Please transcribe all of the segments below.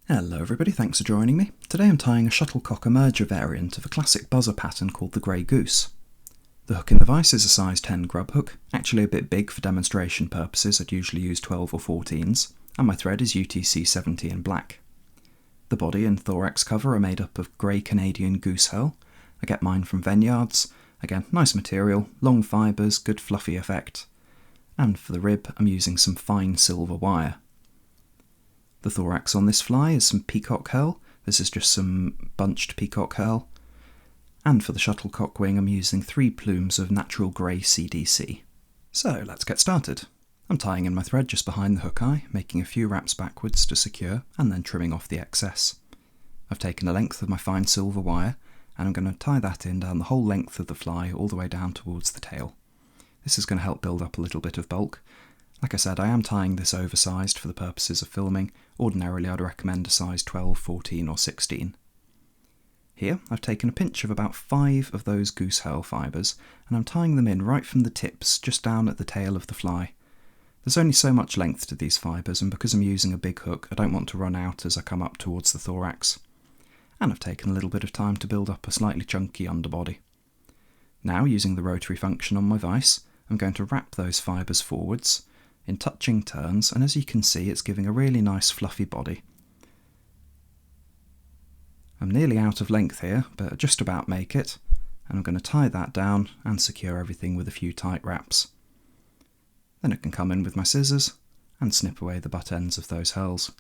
Hello everybody, thanks for joining me. Today I'm tying a shuttlecock emerger variant of a classic buzzer pattern called the Grey Goose. The hook in the vise is a size 10 grub hook, actually a bit big for demonstration purposes. I'd usually use 12 or 14s, and my thread is UTC 70 in black. The body and thorax cover are made up of grey Canadian goose hell. I get mine from Vineyards. Again, nice material, long fibres, good fluffy effect. And for the rib I'm using some fine silver wire. The thorax on this fly is some peacock herl. This is just some bunched peacock herl. And for the shuttlecock wing I'm using 3 plumes of natural grey CDC. So let's get started. I'm tying in my thread just behind the hook eye, making a few wraps backwards to secure, and then trimming off the excess. I've taken a length of my fine silver wire, and I'm going to tie that in down the whole length of the fly all the way down towards the tail. This is going to help build up a little bit of bulk. Like I said, I am tying this oversized for the purposes of filming. Ordinarily I'd recommend a size 12, 14 or 16. Here I've taken a pinch of about 5 of those goose herl fibres, and I'm tying them in right from the tips just down at the tail of the fly. There's only so much length to these fibres, and because I'm using a big hook I don't want to run out as I come up towards the thorax. And I've taken a little bit of time to build up a slightly chunky underbody. Now, using the rotary function on my vise, I'm going to wrap those fibres forwards in touching turns, and as you can see it's giving a really nice fluffy body. I'm nearly out of length here, but I just about make it, and I'm going to tie that down and secure everything with a few tight wraps. Then I can come in with my scissors and snip away the butt ends of those herls.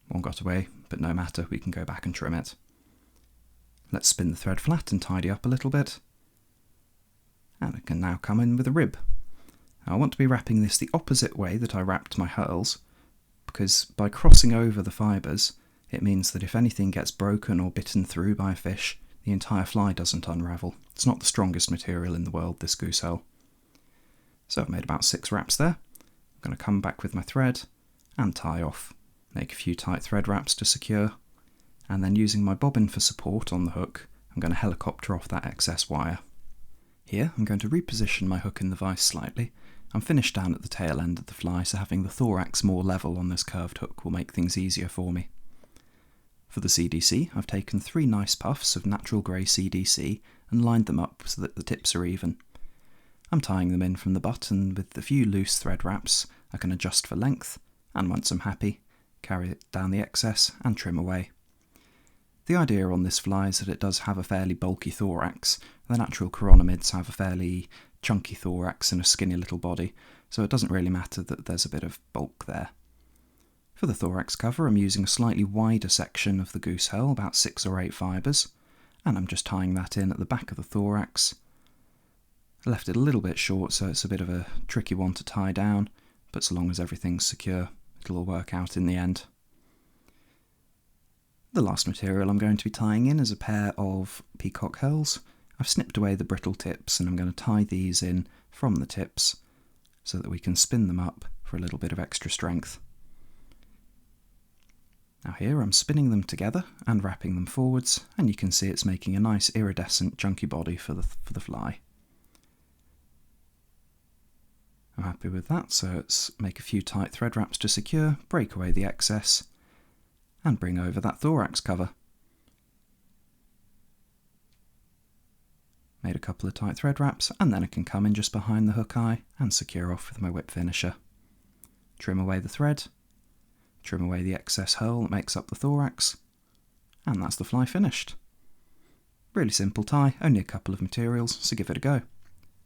One got away, but no matter, we can go back and trim it. Let's spin the thread flat and tidy up a little bit. And I can now come in with a rib. Now I want to be wrapping this the opposite way that I wrapped my herls, because by crossing over the fibres, it means that if anything gets broken or bitten through by a fish, the entire fly doesn't unravel. It's not the strongest material in the world, this goose herl. So I've made about 6 wraps there. I'm going to come back with my thread and tie off. Make a few tight thread wraps to secure, and then using my bobbin for support on the hook, I'm going to helicopter off that excess wire. Here I'm going to reposition my hook in the vise slightly. I'm finished down at the tail end of the fly, so having the thorax more level on this curved hook will make things easier for me. For the CDC, I've taken 3 nice puffs of natural grey CDC and lined them up so that the tips are even. I'm tying them in from the butt, and with a few loose thread wraps I can adjust for length, and once I'm happy, carry it down the excess and trim away. The idea on this fly is that it does have a fairly bulky thorax. The natural chironomids have a fairly chunky thorax and a skinny little body, so it doesn't really matter that there's a bit of bulk there. For the thorax cover I'm using a slightly wider section of the goose herl, about 6 or 8 fibres, and I'm just tying that in at the back of the thorax. I left it a little bit short, so it's a bit of a tricky one to tie down, but so long as everything's secure, it'll all work out in the end. The last material I'm going to be tying in is a pair of peacock herls. I've snipped away the brittle tips, and I'm going to tie these in from the tips so that we can spin them up for a little bit of extra strength. Now here I'm spinning them together and wrapping them forwards, and you can see it's making a nice iridescent chunky body for the fly. I'm happy with that, so let's make a few tight thread wraps to secure, break away the excess, and bring over that thorax cover. Made a couple of tight thread wraps, and then I can come in just behind the hook eye and secure off with my whip finisher. Trim away the thread, trim away the excess herl that makes up the thorax, and that's the fly finished. Really simple tie, only a couple of materials, so give it a go.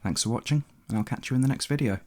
Thanks for watching, and I'll catch you in the next video.